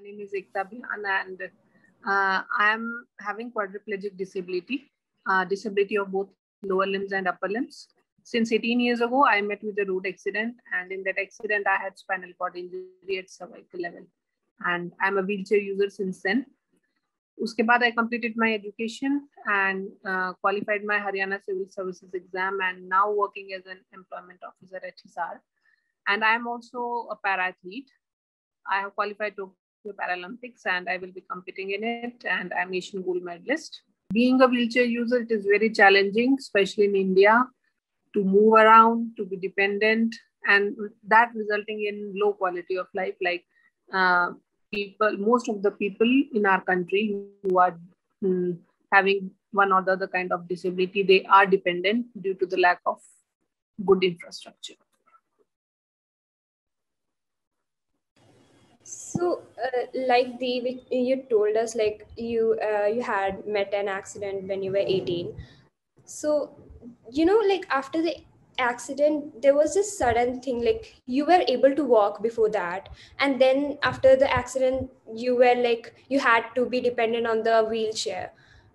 name is Ekta Bhiyan, and I am having quadriplegic disability, disability of both lower limbs and upper limbs. Since 18 years ago, I met with a road accident, and in that accident, I had spinal cord injury at cervical level, and I'm a wheelchair user since then. Uske baad I completed my education and qualified my Haryana Civil Services exam, and now working as an employment officer at Hisar. And I am also a para-athlete. I have qualified Tokyo Paralympics and I will be competing in it, and I'm Asian gold medalist. Being a wheelchair user, it is very challenging, especially in India, to move around, to be dependent, and that resulting in low quality of life. Like most of the people in our country who are having one or the other kind of disability, they are dependent due to the lack of good infrastructure. So, like you told us, like you had met an accident when you were 18. So, like after the accident, there was this sudden thing, like you were able to walk before that, and then after the accident, you were like you had to be dependent on the wheelchair.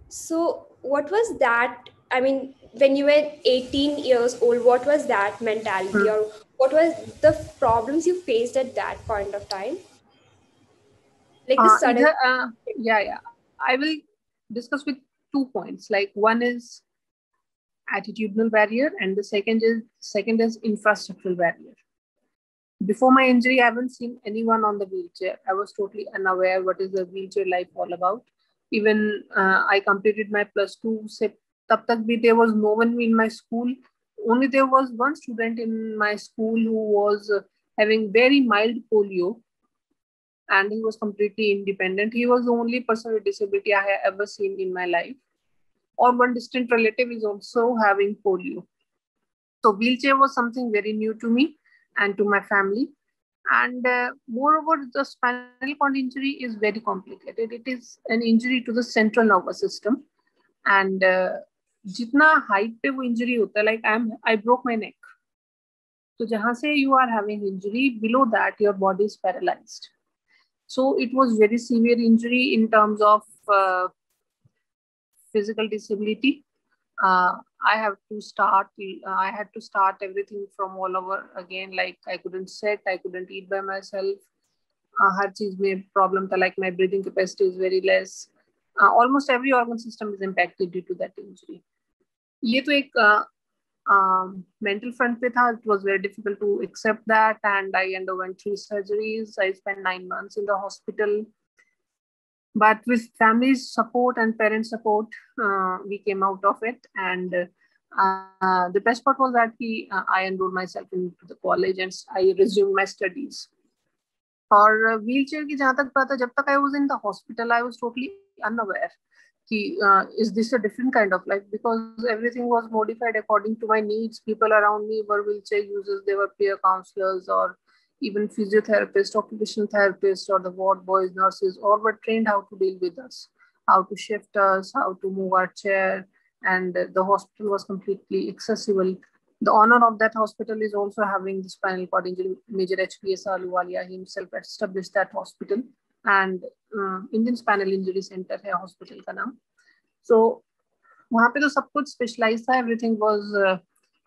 So, what was that? I mean, when you were 18 years old, what was that mentality, or what was the problems you faced at that point of time? Like the sudden I will discuss with 2 points. Like one is attitudinal barrier, and the second is infrastructural barrier. Before my injury, I haven't seen anyone on the wheelchair. I was totally unaware what is the wheelchair life all about. Even I completed my +2. Tab tak bhi there was no one in my school. Only there was one student in my school who was having very mild polio, and he was completely independent. He was the only person with disability I have ever seen in my life. Or one distant relative is also having polio. So wheelchair was something very new to me and to my family. And moreover, the spinal cord injury is very complicated. It is an injury to the central nervous system. And jitna height pe wo injury hota, like I broke my neck. So jahan se you are having injury, below that your body is paralyzed. So it was very severe injury in terms of physical disability. I had to start everything from all over again. Like I couldn't sit, I couldn't eat by myself. Har cheez mein problem tha, like my breathing capacity is very less. Almost every organ system is impacted due to that injury. ये तो एक mental front pe tha. It was very difficult to accept that, and I underwent 3 surgeries. I spent 9 months in the hospital. But with family's support and parents' support, we came out of it. And the best part was that I enrolled myself into the college and I resumed my studies. और wheelchair की जहाँ तक बात है, जब तक I was in the hospital, I was totally unaware कि is this a different kind of life, because everything was modified according to my needs. People around me were wheelchair users, they were peer counselors or even physiotherapists, occupational therapists, or the ward boys, nurses, all were trained how to deal with us, how to shift us, how to move our chair, and the hospital was completely accessible. The owner of that hospital is also having the spinal cord injury. Major HPS Ahluwalia himself established that hospital, and Indian Spinal Injury Center है hospital का नाम. So वहाँ पे तो सब कुछ specialized था, everything was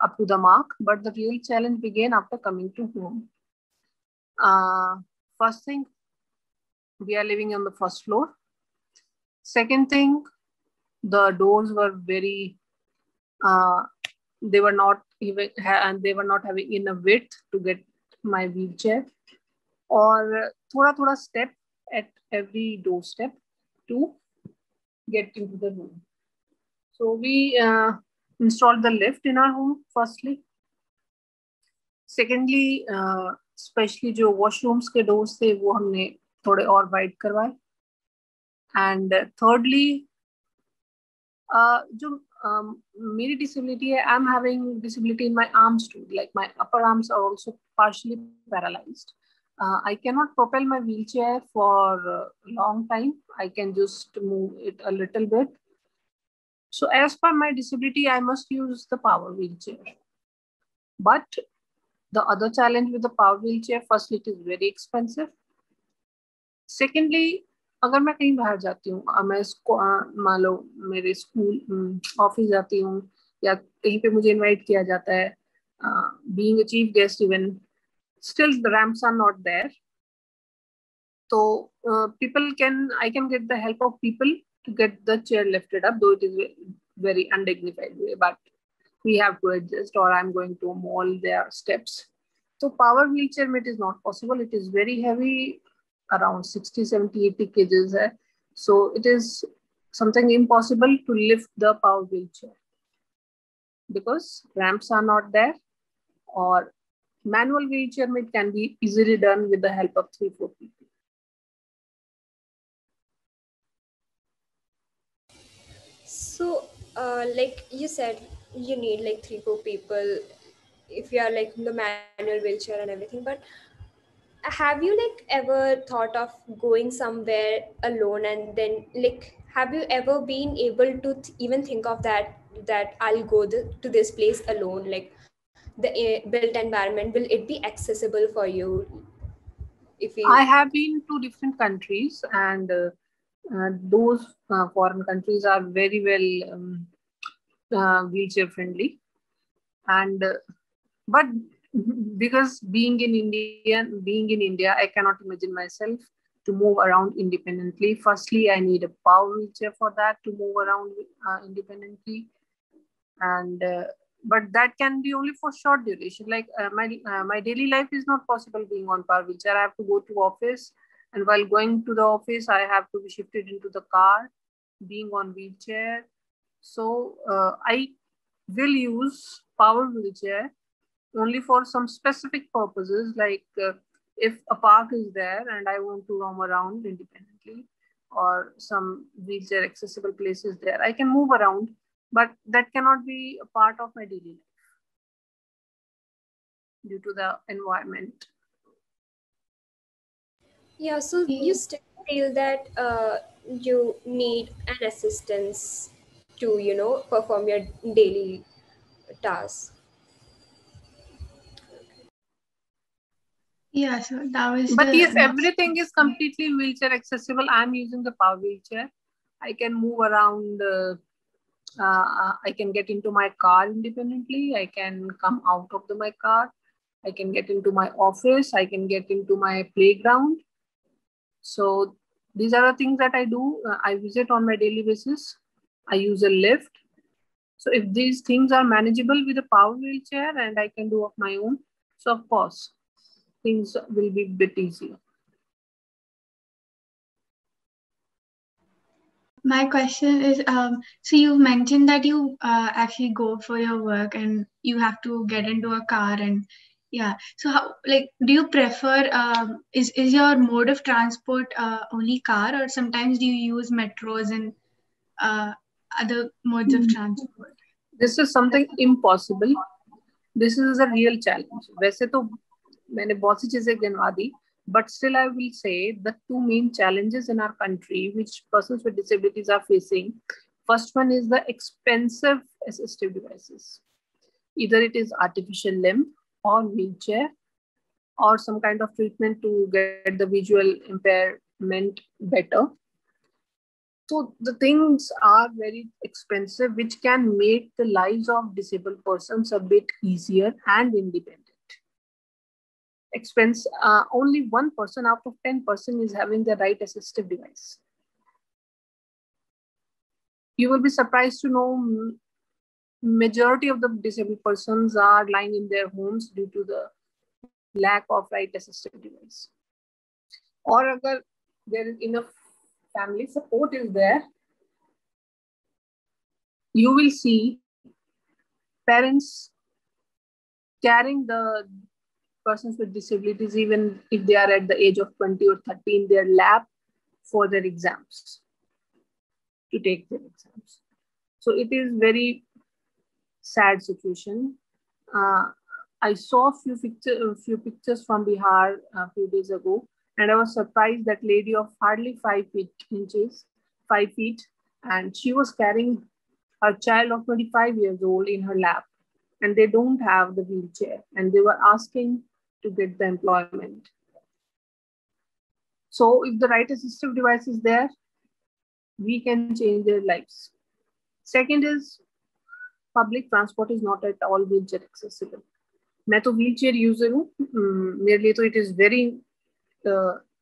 up to the mark. But the real challenge began after coming to home. First thing, we are living on the first floor. Second thing, the doors were very they were not even and they were not having enough width to get my wheelchair, or thoda step at every doorstep to get into the room. So we installed the lift in our home firstly. Secondly, specially जो washrooms के doors थे वो हमने थोड़े और wide करवाए. And thirdly, जो मेरी डिसेबिलिटी है, I am having disability in my arms too, like my upper arms are also partially paralysed. I cannot propel my wheelchair for a long time. I can just move it a little bit. So as per my disability, I must use the power wheelchair. But the other challenge with the power wheelchair, firstly, it is very expensive. Secondly, अगर मैं कहीं बाहर जाती हूँ, मैं मान लो मेरे school office जाती हूँ या कहीं पे मुझे इनवाइट किया जाता है, being a chief guest even, still the ramps are not there. So I can get the help of people to get the chair lifted up, though it is very undignified way, but we have to adjust, or I'm going to a mall, there are steps. So power wheelchair it is not possible. It is very heavy, around 60, 70, 80 kgs. So it is something impossible to lift the power wheelchair because ramps are not there, or manual wheelchair it can be easily done with the help of 3-4 people. So, like you said, you need like 3-4 people if you are like in the manual wheelchair and everything. But have you like ever thought of going somewhere alone, and then like have you ever been able to even think of that I'll go to this place alone? Like the built environment, will it be accessible for you if you? I have been to different countries, and those foreign countries are very well wheelchair friendly. And but because being in India, I cannot imagine myself to move around independently. Firstly, I need a power wheelchair for that to move around independently, and but that can be only for short duration. Like my daily life is not possible being on power wheelchair. I have to go to office, and while going to the office, I have to be shifted into the car, being on wheelchair. So I will use power wheelchair only for some specific purposes, like if a park is there and I want to roam around independently, or some wheelchair accessible places there, I can move around, but that cannot be a part of my daily life due to the environment. Yeah, so you still feel that you need an assistance to, perform your daily tasks. Yeah, so that was But the yes, next. everything is completely wheelchair accessible. I'm using the power wheelchair. I can move around. I can get into my car independently. I can come out of my car. I can get into my office. I can get into my playground. So these are the things that I do. I visit on my daily basis. I use a lift. So if these things are manageable with a power wheelchair and I can do of my own, so of course things will be a bit easier. My question is, so you mentioned that you actually go for your work and you have to get into a car, and yeah. So how, like, do you prefer, is your mode of transport only car, or sometimes do you use metros and other modes of transport? This is something impossible. This is a real challenge. वैसे तो मैंने बहुत सी चीजें गिनवा दी, but still I will say the two main challenges in our country which persons with disabilities are facing. First one is the expensive assistive devices. Either it is artificial limb or wheelchair or some kind of treatment to get the visual impairment better. So the things are very expensive, which can make the lives of disabled persons a bit easier and independent. Expense, only 1% out of 10% is having the right assistive device. You will be surprised to know majority of the disabled persons are lying in their homes due to the lack of right assistive device. Or agar there is enough family support is there, you will see parents carrying the persons with disabilities, even if they are at the age of 20 or 30, in their lap for their exams, to take their exams. So it is very sad situation. I saw a few pictures from Bihar a few days ago, and I was surprised that lady of hardly 5 feet, and she was carrying her child of 25 years old in her lap, and they don't have the wheelchair, and they were asking to get the employment. So if the right assistive device is there, we can change their lives. Second is public transport is not at all wheelchair accessible. मैं तो wheelchair user हूँ, मेरे लिए तो it is very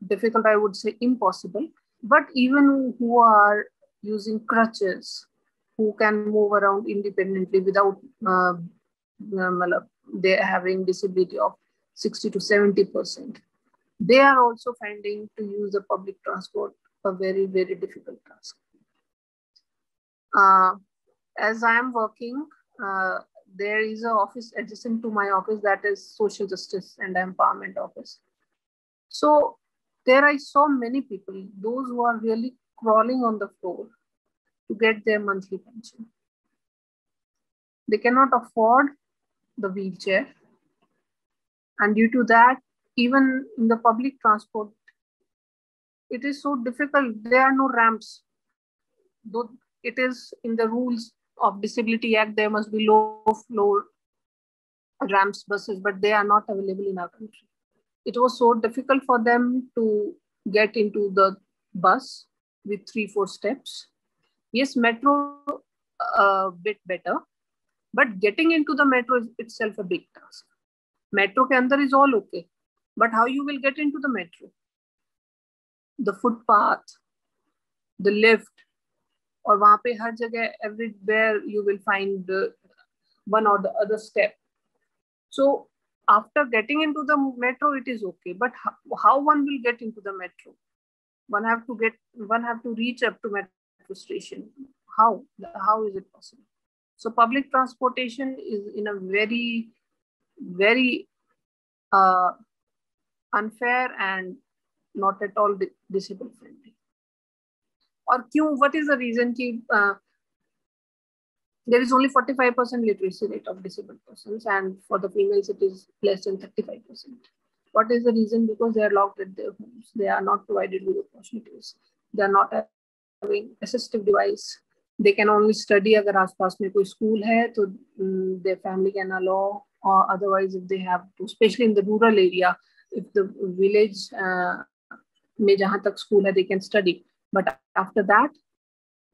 difficult, I would say impossible. But even who are using crutches, who can move around independently without they having disability of 60 to 70%, they are also finding to use the public transport a very, very difficult task. As I am working, there is an office adjacent to my office that is social justice and empowerment office. So there I saw many people, those who are really crawling on the floor to get their monthly pension. They cannot afford the wheelchair. And due to that, even in the public transport, it is so difficult. There are no ramps. Though it is in the rules of Disability Act, there must be low floor ramps buses, but they are not available in our country. It was so difficult for them to get into the bus with 3-4 steps. Yes, metro a bit better, but getting into the metro is itself a big task. Metro ke andar is all okay, but how you will get into the metro? The footpath, the lift, और वहाँ पे हर जगह everywhere you will find one or the other step. So after getting into the metro, it is okay, but how one will get into the metro? One have to reach up to metro station. How is it possible? So public transportation is in a very, very unfair and not at all disabled friendly. Or what is the reason there is only 45% literacy rate of disabled persons, and for the females it is less than 35%. What is the reason? Because they are locked at their homes. They are not provided with opportunities. They are not having assistive device. They can only study agar aas-paas mein koi school hai, to their family can allow, or otherwise if they have to, especially in the rural area, if the village mein jahan tak school hai, they can study. But after that,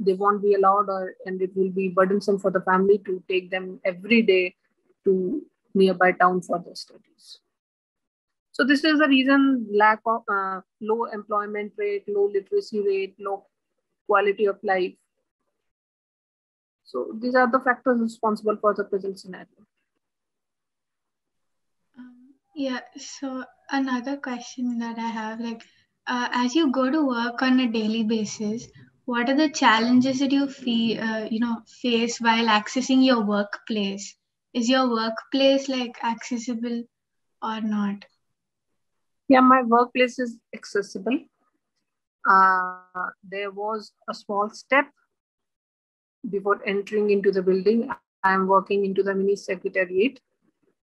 they won't be allowed, and it will be burdensome for the family to take them every day to nearby town for their studies. So this is the reason: lack of low employment rate, low literacy rate, low quality of life. So these are the factors responsible for the present scenario. Yeah, so another question that I have, as you go to work on a daily basis, what are the challenges that you face while accessing your workplace? Is your workplace accessible or not? Yeah, my workplace is accessible. There was a small step before entering into the building. I am working into the mini secretariat.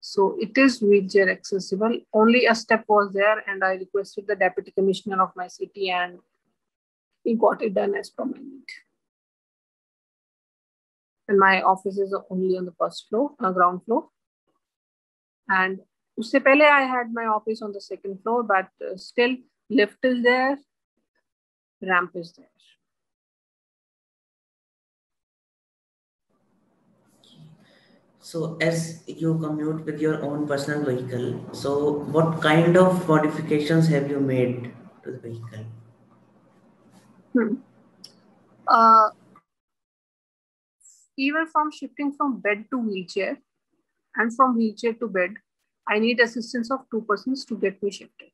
So it is wheelchair accessible. Only a step was there, and I requested the deputy commissioner of my city, and he got it done as per my need. And my office is only on the first floor, ground floor. And usse pehle I had my office on the second floor, but still lift is there, ramp is there. So as you commute with your own personal vehicle, so what kind of modifications have you made to the vehicle? Even from shifting from bed to wheelchair and from wheelchair to bed, I need assistance of 2 persons to get me shifted.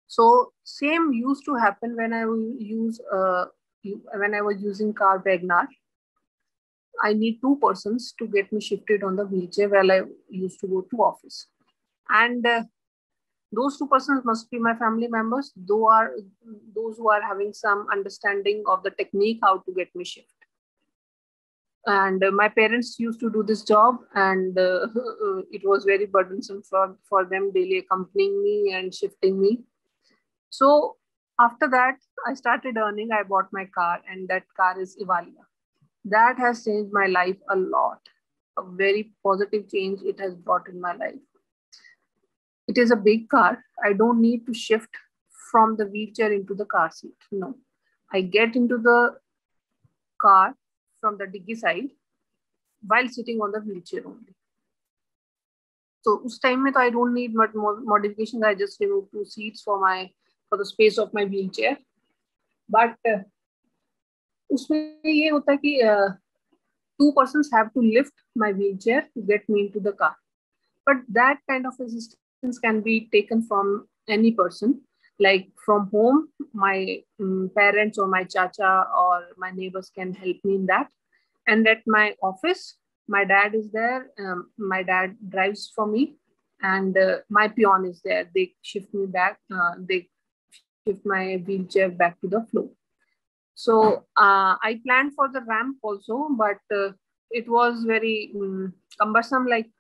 So same used to happen when I was using car Wagner. I need 2 persons to get me shifted on the wheelchair while I used to go to office. And those 2 persons must be my family members, those who are having some understanding of the technique, how to get me shifted. And my parents used to do this job, and it was very burdensome for them, daily accompanying me and shifting me. So after that, I started earning. I bought my car, and that car is Evalia. That has changed my life a lot. A very positive change it has brought in my life. It is a big car. I don't need to shift from the wheelchair into the car seat. No, I get into the car from the diggy side while sitting on the wheelchair only. So उस time में तो I don't need much modifications. I just remove 2 seats for the space of my wheelchair. But उसमें ये होता है कि 2 persons have to lift my wheelchair to get me into the car. But that kind of assistance can be taken from any person. Like from home, my parents or my chacha or my neighbors can help me in that. And at my office, my dad is there. My dad drives for me, and my peon is there. They shift me back. They shift my wheelchair back to the floor. So I planned for the ramp also, but it was very cumbersome. Like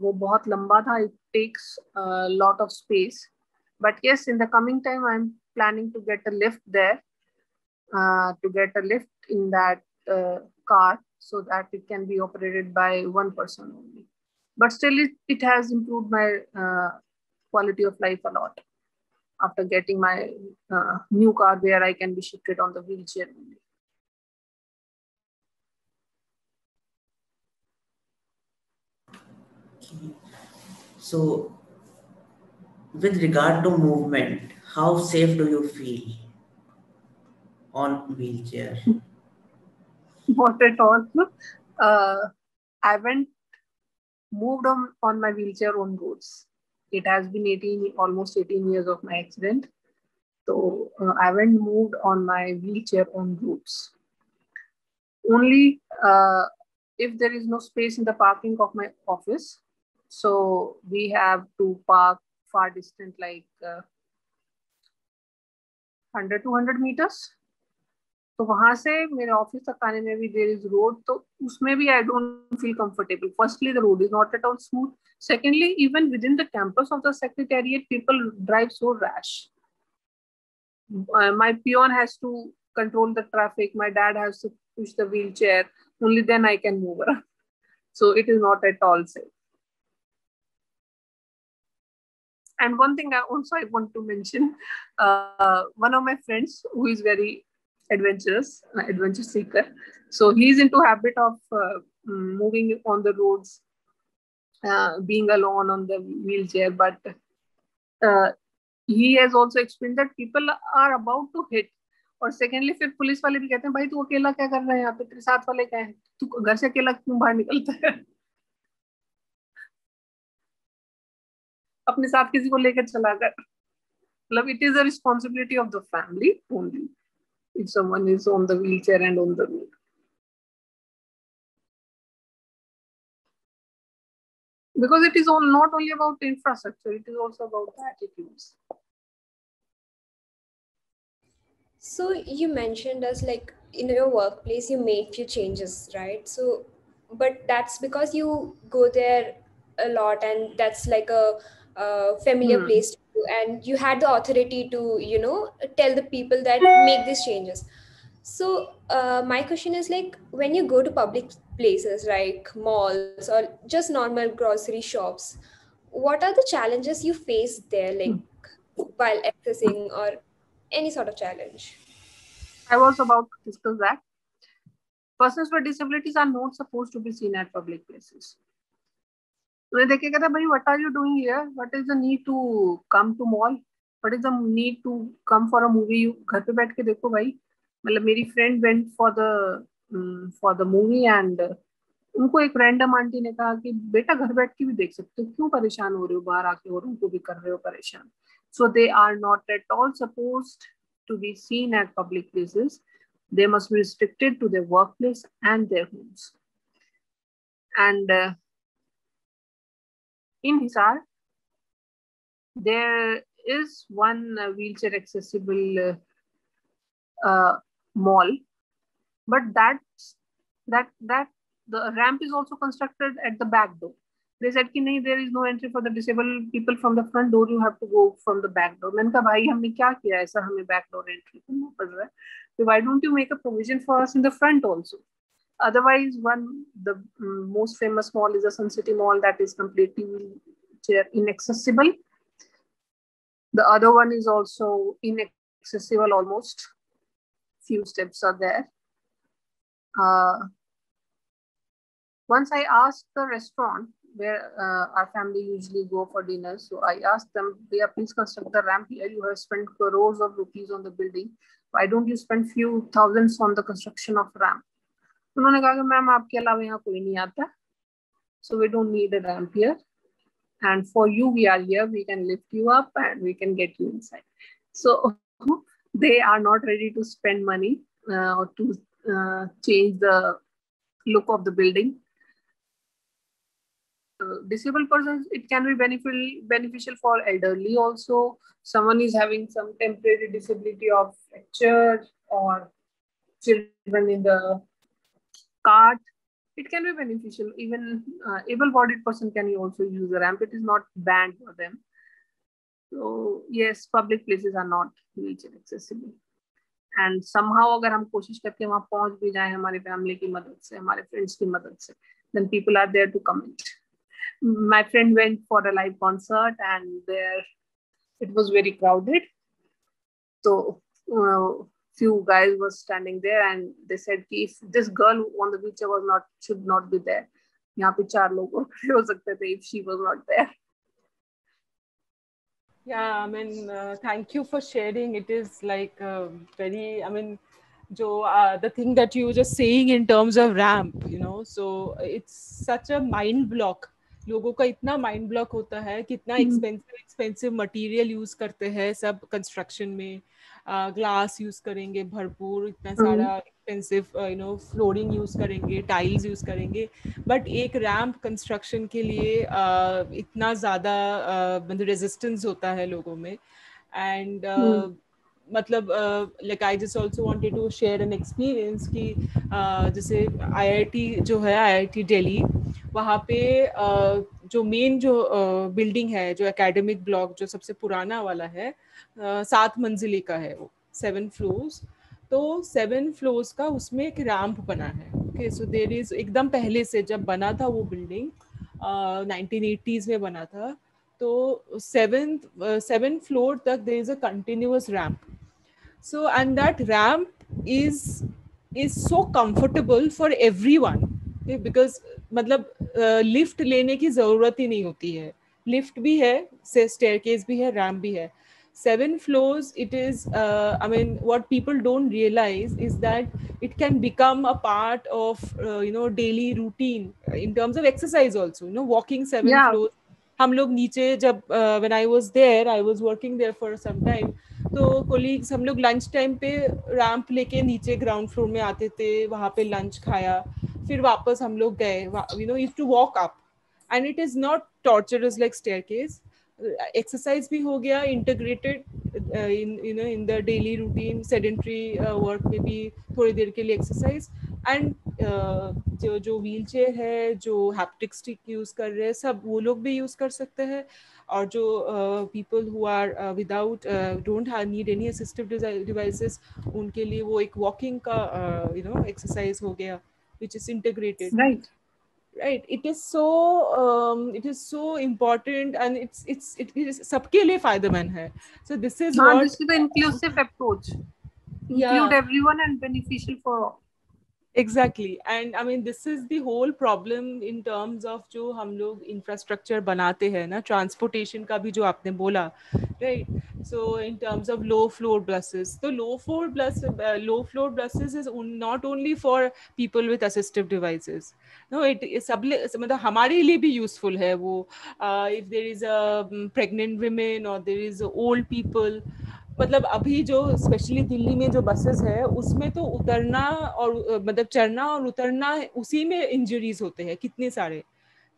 वो बहुत लंबा था. It takes a lot of space. But yes, in the coming time, I'm planning to get a lift there, to get a lift in that car so that it can be operated by one person only. But still, it has improved my quality of life a lot after getting my new car where I can be shifted on the wheelchair only. Okay. So, with regard to movement, how safe do you feel on wheelchair? Not at all. I haven't moved on my wheelchair on roads. It has been almost 18 years of my accident. So I haven't moved on my wheelchair on roads. Only if there is no space in the parking of my office. So we have to park far distant, like 100-200 meters. तो वहां से मेरे office तक आने में भी there is road, तो उसमें भी I don't feel comfortable. Firstly the road is not at all smooth. Secondly, even with in the campus of the secretariat, people drive so rash. My peon has to control the traffic. My dad has to push the wheelchair. Only then I can move around. So it is not at all safe. And one thing I want to mention, one of my friends who is very adventure seeker. So he's into habit of moving on the roads, being alone on the wheelchair. But he has also explained that people are about to hit. और secondly फिर police वाले भी कहते हैं, भाई तू अकेला क्या कर रहा है यहाँ पे, तेरे साथ वाले क्या है, तू घर से अकेला क्यों बाहर निकलता है, अपने साथ किसी को लेकर चला कर. मतलब it is a responsibility of the family only if someone is on the wheelchair and on the road. Because it is not only about infrastructure, it is also about the attitudes. So you mentioned us like in your workplace you made few changes, right? So, but that's because you go there a lot and that's like a familiar place to you, and you had the authority to, you know, tell the people that make these changes. So my question is like, when you go to public places like malls or just normal grocery shops, what are the challenges you face there, like while accessing or any sort of challenge? I was about to discuss that. Persons with disabilities are not supposed to be seen at public places. उन्हें देख के कहता भाई, what are you doing here? What is the need to come to mall? What is the need to come for a movie? घर पे बैठ के देखो भाई. मतलब मेरी friend went for the movie and उनको एक रैंडम आंटी ने कहा कि बेटा घर बैठ के भी देख सकते हो, क्यों परेशान हो रहे हो बाहर आके और उनको भी कर रहे हो परेशान. So they are not at all supposed to be seen at public places. They must be restricted to their workplace and their homes. And in Hisar, there is one wheelchair accessible mall, but that the ramp is also constructed at the back door. They said कि नहीं, there is no entry for the disabled people from the front door. You have to go from the back door. मैंने कहा भाई हमने क्या किया ऐसा हमें back door entry करना पड़ रहा है. So why don't you make a provision for us in the front also? Otherwise, the most famous mall is the Sun City Mall that is completely wheelchair inaccessible. The other one is also inaccessible almost. Few steps are there. Once I asked the restaurant where our family usually go for dinner, so I asked them, "Bhaiya, please construct the ramp here. You have spent crores of rupees on the building. Why don't you spend few thousands on the construction of ramp?" उन्होंने कहा कि ma'am आपके अलावा यहाँ कोई नहीं आता, so we don't need a ramp here. And for you, we are here. We can lift you up and we can get you inside. So they are not ready to spend money to change the look of the building. Disabled persons, it can be beneficial for elderly also. Someone is having some temporary disability of fracture or children in the cart. It can be beneficial. Even able-bodied person can also use the ramp. It is not banned for them. So yes, public places are not wheelchair accessible. And somehow अगर हम कोशिश करके वहाँ पहुँच भी जाए हमारी family की मदद से, हमारे फ्रेंड्स की मदद से, then people are there to comment. My friend went for a live concert and there it was very crowded. So few guys were standing there and they said if this girl on the wheelchair should not be there. यहाँ पे 4 लोग और खड़े हो सकते थे if she was not there. Yeah, I mean, thank you for sharing. It is like very, I mean, the thing that you were just saying in terms of ramp, you know, so it's such a mind block. लोगों का इतना mind block होता है, कितना expensive material use करते हैं सब construction में, ग्लास यूज करेंगे भरपूर, इतना सारा एक्सपेंसिव फ्लोरिंग यूज करेंगे, टाइल्स यूज करेंगे, बट एक रैम्प कंस्ट्रक्शन के लिए इतना ज़्यादा मतलब रेजिस्टेंस होता है लोगों में. एंड मतलब like I just also wanted to share an experience कि जैसे IIT जो है, IIT दिल्ली, वहाँ पे जो मेन जो बिल्डिंग है, जो एकेडमिक ब्लॉक जो सबसे पुराना वाला है, 7 मंजिले का है वो, 7 फ्लोर्स. तो 7 फ्लोर्स का उसमें एक रैम्प बना है. ओके, सो देयर इज, एकदम पहले से जब बना था वो बिल्डिंग 1980s में बना था, तो 7th floor तक there is a continuous ramp. So and that ramp is so comfortable for everyone, okay? Because मतलब लिफ्ट लेने की जरूरत ही नहीं होती है. लिफ्ट भी है, स्टेयरकेस भी है, रैम्प भी है. 7 floors, it is I mean, what people don't realize is that it can become a part of daily routine in terms of exercise also, walking 7 floors. हम लोग नीचे जब when I was there, I was working there for some time, तो colleagues हम लोग lunch time पे ramp लेके नीचे ग्राउंड फ्लोर में आते थे, वहाँ पे लंच खाया, फिर वापस हम लोग गए, used to walk up, and it is not torturous like staircase. Exercise भी हो गया, integrated in the daily routine, sedentary work में भी थोड़ी देर के लिए एक्सरसाइज. एंड जो व्हील चेयर है, जो हैप्टिक स्टिक यूज कर रहे हैं, सब वो लोग भी यूज कर सकते हैं. और जो people who are without don't need any assistive devices, उनके लिए वो एक वॉकिंग का एक्सरसाइज हो गया, which is integrated. Right, it is so important, and it is सबके लिए फायदेमंद है. So this is this is the inclusive approach. Include everyone and beneficial for all. Exactly. And I mean, this is the whole problem in terms of जो हम लोग infrastructure बनाते हैं ना, transportation का भी जो आपने बोला, right? So in terms of low floor buses, so low floor buses is not only for people with assistive devices. No, it is मतलब हमारे लिए भी useful है वो. If there is a pregnant women or there is old people, मतलब अभी जो specially Delhi में जो बसेस है, उसमें तो उतरना और मतलब चढ़ना और उतरना, उसी में इंजरीज होते हैं कितने सारे,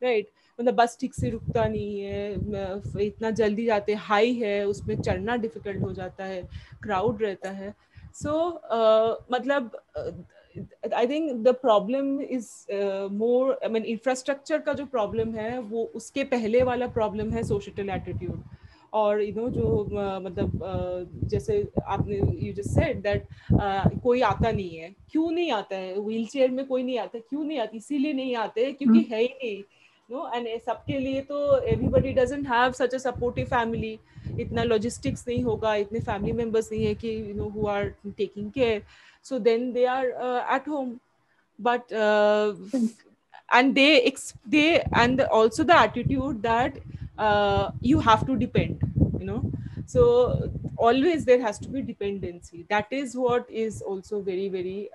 राइट? मतलब बस ठीक से रुकता नहीं है, इतना जल्दी जाते, हाई है, उसमें चढ़ना डिफिकल्ट हो जाता है, क्राउड रहता है. सो मतलब I think the problem is more, I mean infrastructure का जो प्रॉब्लम है वो उसके पहले वाला प्रॉब्लम है सोसाइटल एटीट्यूड. और जो मतलब जैसे आपने यू जस्ट सेड दैट कोई आता नहीं है. क्यों नहीं आता है? व्हील चेयर में कोई नहीं आता, क्यों नहीं आती? इसीलिए नहीं आते क्योंकि है ही नहीं. No, and सबके लिए तो everybody doesn't have such a supportive family. इतना logistics नहीं होगा, इतने family members नहीं है कि who are taking care. So then they are at home, but and they and also the attitude that you have to depend, so always there has to be dependency. That is what is also very very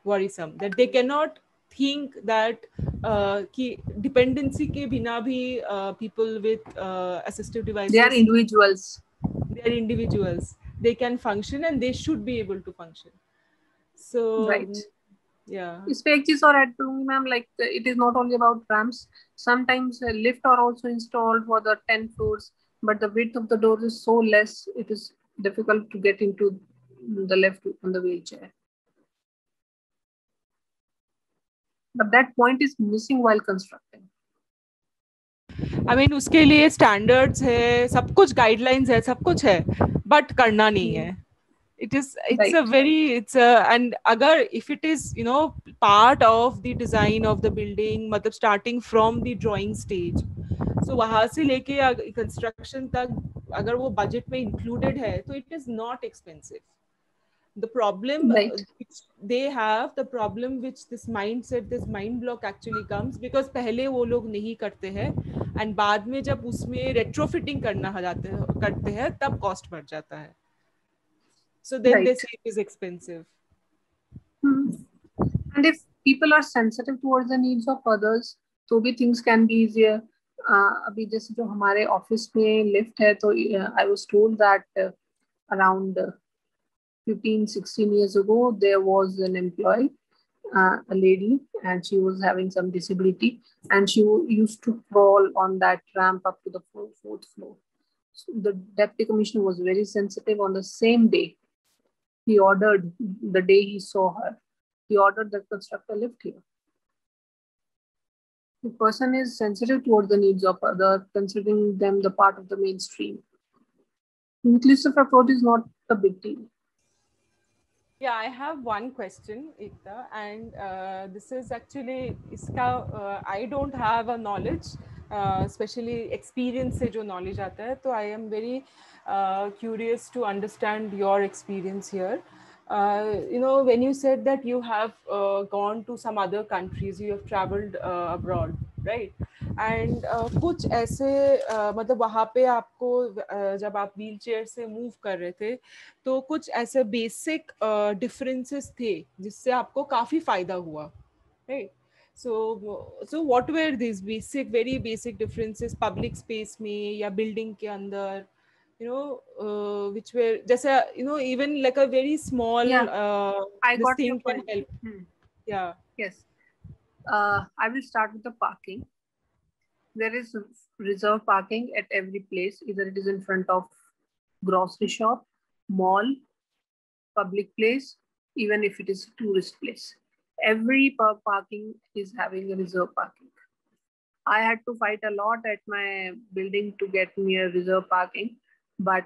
worrisome, that they cannot think that कि dependency के बिना भी people with assistive devices, they are individuals. they are individuals, they can function and they should be able to function. So Right. Yeah. इस पे एक चीज और add करूंगी ma'am, like it is not only about ramps. Sometimes lift are also installed for the 10 floors, but the width of the door is so less, it is difficult to get into the lift on the wheelchair. But that point is missing while constructing. I mean, उसके लिए standards है, सब कुछ guidelines है, सब कुछ है, but करना नहीं है. It's Right. And agar if it is part of the design of the building, मतलब starting from the drawing stage, so वहाँ से लेके construction तक अगर वो budget में included है, तो it is not expensive. The problem Right. which they have, the problem which this mindset, this mind block actually comes because पहले वो लोग नहीं करते हैं and बाद में जब उसमें retrofitting करते हैं तब cost बढ़ जाता है. So then they say it is expensive. And if people are sensitive towards the needs of others, तो भी things can be easier. अभी जैसे जो हमारे ऑफिस में लिफ्ट है, तो I was told that around 15-16 years ago there was an employee, a lady, and she was having some disability, and she used to crawl on that ramp up to the fourth floor. So the deputy commissioner was very sensitive. On the same day, he ordered, the day he saw her, he ordered the constructor lift here. The person is sensitive towards the needs of others, considering them the part of the mainstream. Inclusive approach is not a big deal. Yeah, I have one question, Ekta, and this is actually, I don't have a knowledge, especially experience से जो knowledge आता है, तो I am very curious to understand your experience here. When you said that you have gone to some other countries, you have traveled abroad, right? And कुछ ऐसे मतलब वहाँ पे आपको जब आप व्हील चेयर से मूव कर रहे थे तो कुछ ऐसे बेसिक डिफरेंसेस थे जिससे आपको काफी फायदा हुआ, right? So what were these very basic differences public space में या building के अंदर, which were जैसे even like a very small I this got thing your can point. help. Yeah. Yes. I will start with the parking. There is reserve parking at every place, either it is in front of grocery shop, mall, public place, even if it is a tourist place. Every parking is having a reserve parking. I had to fight a lot at my building to get me a reserve parking, but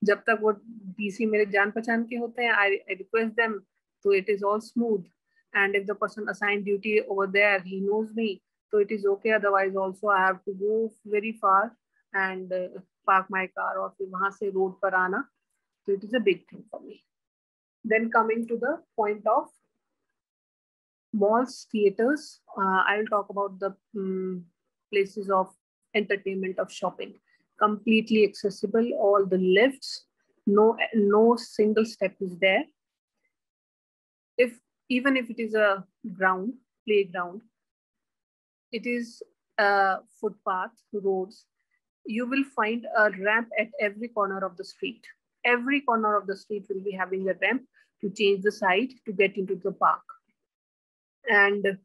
जब तक वो DC मेरे जान पहचान के होते हैं, I request them, so it is all smooth. And if the person assigned duty over there, he knows me, so it is okay. Otherwise, also I have to go very far and park my car और फिर वहाँ से road पर आना, so it is a big thing for me. Then coming to the point of malls, theaters, I will talk about the places of entertainment, of shopping. Completely accessible, all the lifts, no single step is there. Even if it is a playground, it is a footpath, roads, you will find a ramp at every corner of the street. Every corner of the street will be having a ramp to change the side to get into the park. And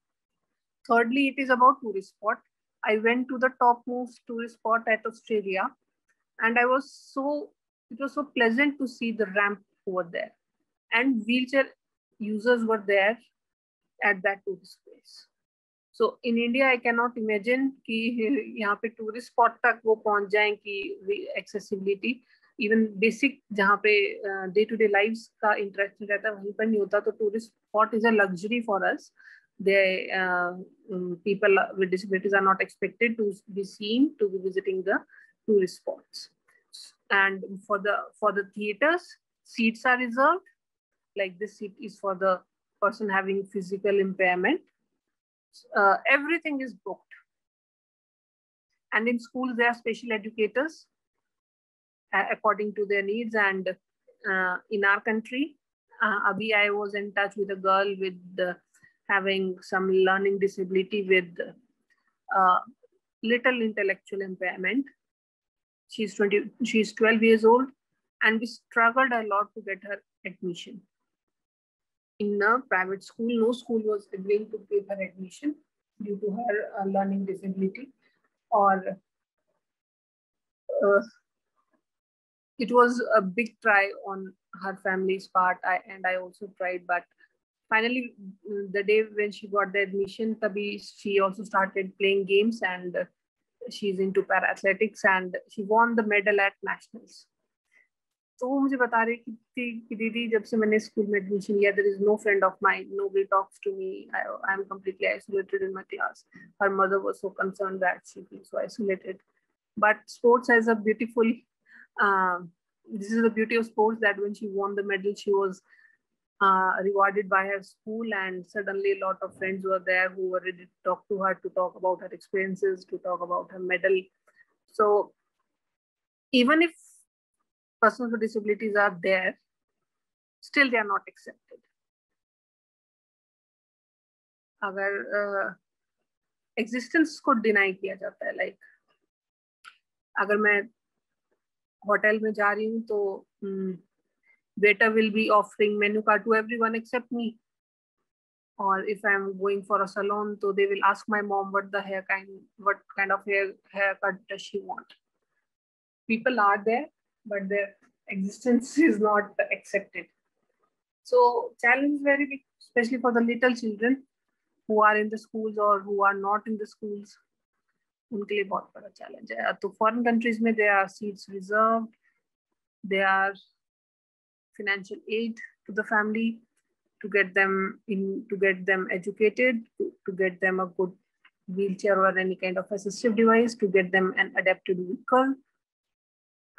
thirdly, it is about tourist spot. I went to the topmost tourist spot at Australia, and it was so pleasant to see the ramp over there. And wheelchair users were there at that tourist place. So in India, I cannot imagine कि यहाँ पे tourist spot तक वो पहुँच जाएं कि accessibility, even basic जहाँ पे day-to-day lives का interaction रहता है वहीं पर नहीं होता, तो tourist spot is a luxury for us. People with disabilities are not expected to be seen to be visiting the tourist spots. And for the theaters, seats are reserved. Like this seat is for the person having physical impairment. Everything is booked. And in schools, there are special educators according to their needs. And in our country, Abhi, I was in touch with a girl with having some learning disability with little intellectual impairment. She's 12 years old, and we struggled a lot to get her admission. In a private school, no school was agreeing to give her admission due to her learning disability, or it was a big try on her family's part. I also tried, but finally, the day when she got the admission, tabhi she also started playing games, and she's into para athletics, and she won the medal at nationals. तो वो मुझे बता रही थी कि दीदी जब से मैंने स्कूल में एडमिशन लिया, there is no friend of mine, nobody talks to me, I am completely isolated in my class. Her mother was so concerned that she feels so isolated. But sports has a beautiful, this is the beauty of sports, that when she won the medal, she was rewarded by her school, and suddenly a lot of friends were there who were ready to talk to her, to talk about her experiences, to talk about her medal. So even if persons with disabilities are there, still they are not accepted. अगर existence को deny किया जाता है, like अगर मैं hotel में जा रही हूँ तो waiter will be offering menu card to everyone except me. Or if I'm going for a salon, so they will ask my mom what kind of haircut does she want. People are there, but their existence is not accepted. So challenge is very big, especially for the little children who are in the schools or who are not in the schools. उनके लिए बहुत बड़ा challenge है. तो foreign countries में there are seats reserved, there are financial aid to the family to get them educated, to get them a good wheelchair or any kind of assistive device, to get them an adapted vehicle,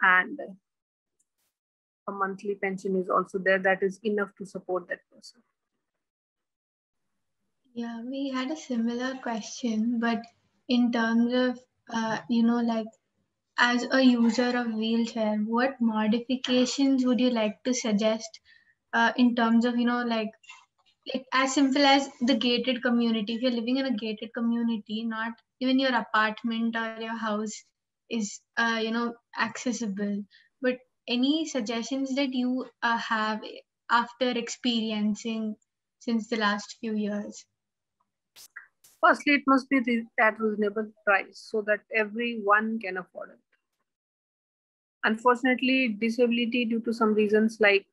and a monthly pension is also there that is enough to support that person. Yeah, we had a similar question, but in terms of, like as a user of wheelchair, what modifications would you like to suggest in terms of, like as simple as the gated community? If you're living in a gated community, not even your apartment or your house is, accessible, but any suggestions that you have after experiencing since the last few years? Firstly, it must be at reasonable price so that everyone can afford it. Unfortunately, disability due to some reasons like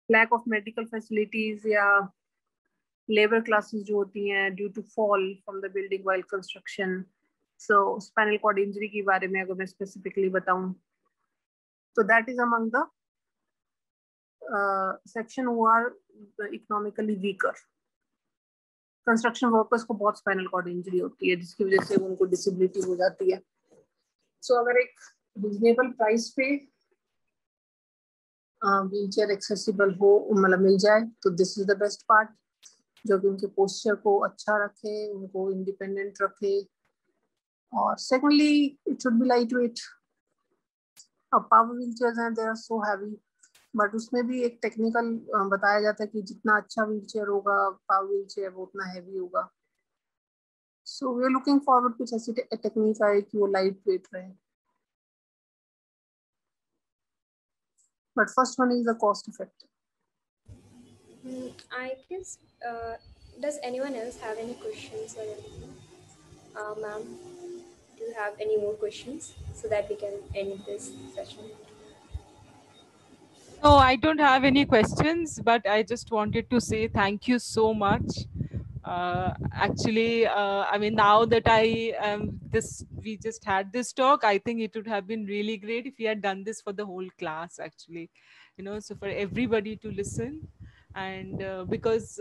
lack of medical facilities या labor classes जो होती हैं due to fall from the building while construction. So spinal cord injury के बारे में अगर मैं specifically बताऊं, so that is among the section who are economically weaker. Construction workers को बहुत स्पाइनल कॉर्ड इंजरी होती है जिसकी वजह से उनको डिसेबिलिटी हो जाती है. सो अगर एक रिजनेबल प्राइस पे व्हीलचेयर एक्सेसिबल हो, मतलब मिल जाए, तो this is the best part, जो कि उनके पोस्चर को अच्छा रखे, उनको इंडिपेंडेंट रखे. और secondly it should be light weight. Power wheelchairs हैं, they are so heavy, but उसमें भी एक टेक्निकल बताया जाता है कि जितना अच्छा व्हीलचेयर होगा, पावर व्हीलचेयर, वो उतना हैवी होगा. So we are looking forward कुछ ऐसी टेक्निक आए कि वो लाइट वेट रहे. But first one is the cost effective. I guess, does anyone else have any questions or anything? Ma'am, do you have any more questions so that we can end this session? No, I don't have any questions, but I just wanted to say thank you so much. Actually, I mean, now that we just had this talk, I think it would have been really great if we had done this for the whole class, actually, so for everybody to listen. And because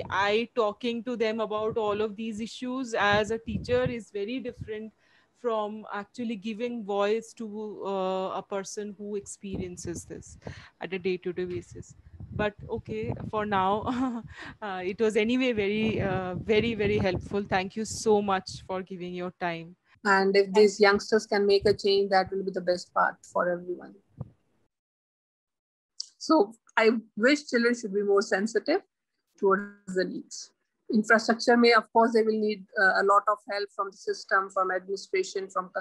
I talking to them about all of these issues as a teacher is very different from actually giving voice to a person who experiences this at a day-to-day basis. But okay, for now, it was anyway very helpful. Thank you so much for giving your time. And if these youngsters can make a change, that will be the best part for everyone. So I wish children should be more sensitive towards the needs. Infrastructure may, of course, they will need a lot of help from the system, from administration, from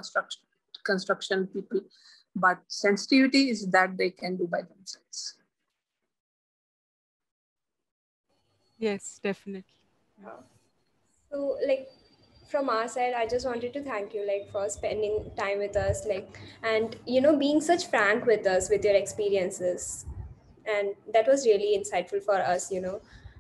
construction people. But sensitivity is that they can do by themselves. Yes, definitely. So like from our side, I just wanted to thank you like for spending time with us, like, and being such frank with us with your experiences, and that was really insightful for us.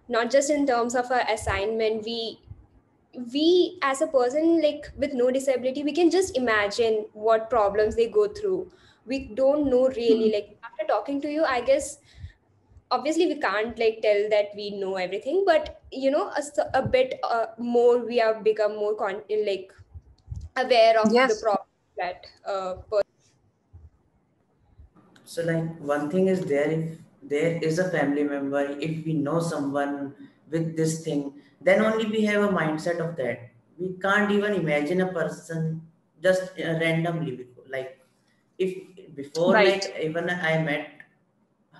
Not just in terms of our assignment, we as a person like with no disability, we can just imagine what problems they go through. We don't know really, like after talking to you, I guess obviously we can't like tell that we know everything, but a bit more we have become more like aware of the Yes, problem that So like one thing is there, if there is a family member, if we know someone with this thing, then only we have a mindset of that. We can't even imagine a person just randomly. Like if before, right. like even I met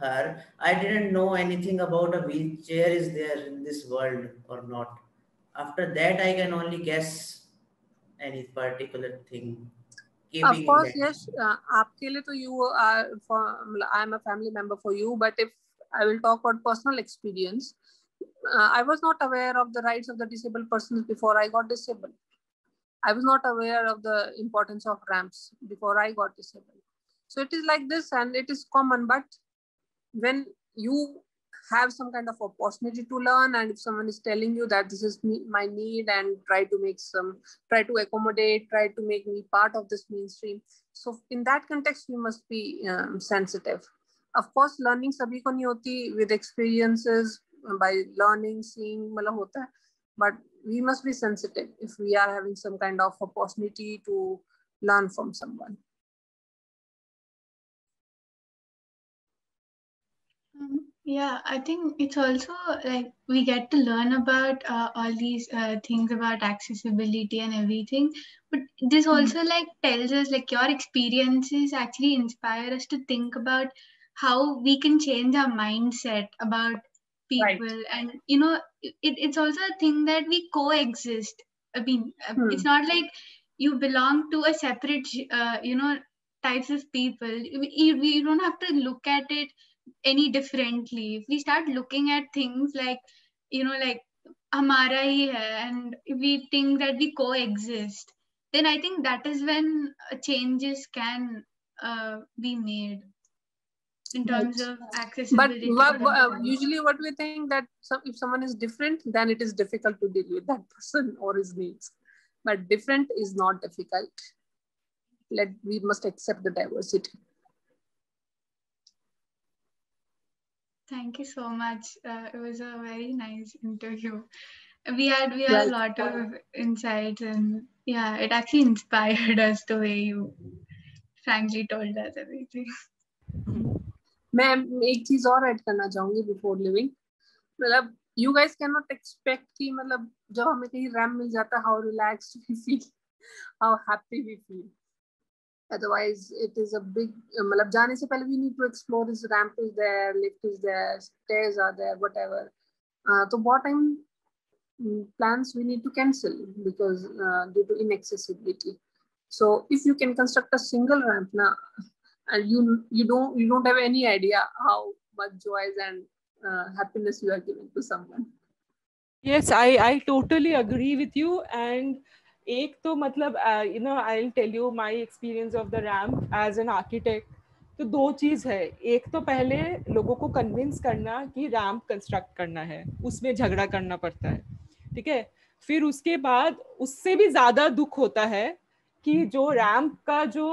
her, I didn't know anything about a wheelchair is there in this world or not. After that, I can only guess any particular thing Of keeping in course, that. yes. आपके लिए तो you are for I am a family member for you. But if I will talk about personal experience, I was not aware of the rights of the disabled persons before I got disabled. I was not aware of the importance of ramps before I got disabled. So it is like this, and it is common. But when you have some kind of opportunity to learn, and if someone is telling you that this is my need, and try to accommodate, try to make me part of this mainstream, so in that context we must be sensitive. Of course learning sabhi ko nahi hoti, with experiences, by learning, seeing मतलब होता है, but we must be sensitive if we are having some kind of opportunity to learn from someone. Yeah, I think it's also like we get to learn about all these things about accessibility and everything. But this also like tells us like your experiences actually inspire us to think about how we can change our mindset about people. Right. And it's also a thing that we coexist. I mean, it's not like you belong to a separate types of people. We don't have to look at it any differently. If we start looking at things like like hamara hi hai, and if we think that we coexist, then I think that is when changes can be made in terms Right. of But accessibility. usually what we think that if someone is different, then it is difficult to deal with that person or his needs. But different is not difficult. We must accept the diversity. Thank you so much. It was a very nice interview. We had a lot of insights, and yeah, it actually inspired us the way you frankly told us everything. मैं एक चीज और add करना चाहूंगी before living. मतलब you guys cannot expect कि मतलब जब हमें कहीं रैम मिल जाता है, how relaxed we feel, how happy we feel. Otherwise it is a big मतलब जाने से पहले we need to explore. This ramp is there, lift is there, stairs are there, whatever. तो बहुत time plans we need to cancel because due to inaccessibility. So if you can construct a single ramp now, and you don't have any idea how much joys and happiness you are giving to someone. Yes, I totally agree with you. And एक तो मतलब I'll tell you my experience of the ramp as an architect. तो दो चीज है. एक तो पहले लोगों को कन्विंस करना कि रैम्प कंस्ट्रक्ट करना है, उसमें झगड़ा करना पड़ता है, ठीक है. फिर उसके बाद उससे भी ज्यादा दुख होता है कि जो रैम्प का जो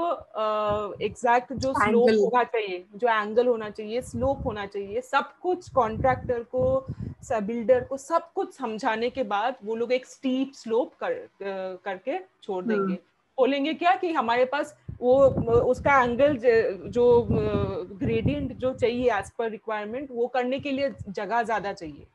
एग्जैक्ट जो स्लोप होना चाहिए, जो एंगल होना चाहिए, स्लोप होना चाहिए, सब कुछ कॉन्ट्रैक्टर को बिल्डर को सब कुछ समझाने के बाद वो लोग एक स्टीप स्लोप करके छोड़ देंगे। बोलेंगे क्या कि हमारे पास वो उसका एंगल जो ग्रेडियंट जो चाहिए एज पर रिक्वायरमेंट वो करने के लिए जगह ज्यादा चाहिए,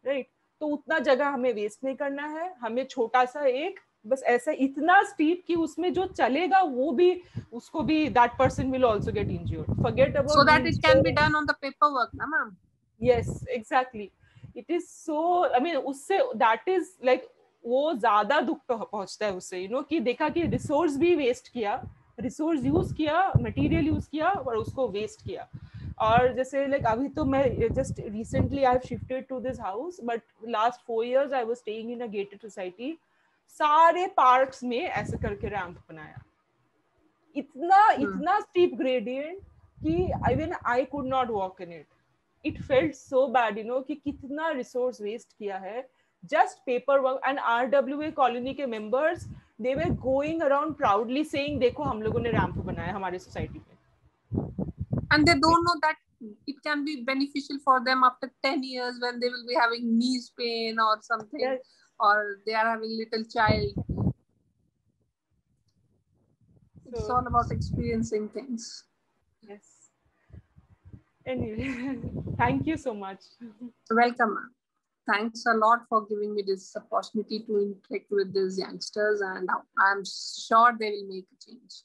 राइट? तो उतना जगह हमें वेस्ट नहीं करना है, हमें छोटा सा एक बस ऐसा इतना स्टीप कि उसमें जो चलेगा वो भी उसको भी that person will also get injured, forget about so that it can be done on the paperwork na ma'am. yes exactly, it is so I mean उससे that is like वो ज्यादा दुख पहुंचता है उससे, you know, कि देखा कि रिसोर्स भी वेस्ट किया, रिसोर्स यूज किया, मटेरियल यूज किया और उसको वेस्ट किया। और जैसे लाइक अभी तो मैं just recently I have shifted to this house, but last 4 years I was staying in a gated society. सारे पार्क्स में ऐसे करके रैंप बनाया, इतना स्टीप ग्रेडियंट कि even I could not walk in it. It felt so bad, you know, कि कितना resource waste किया है just paperwork। and RWA colony के members they were going around proudly saying देखो हम लोगों ने रैंप बनाया हमारे सोसाइटी में, and they don't know that it can be beneficial for them after 10 years when they will be having knees pain or something. Yes. Or they are having little child. It's all about experiencing things. Yes. Anyway, thank you so much. Welcome. Thanks a lot for giving me this opportunity to interact with these youngsters, and I'm sure they will make a change.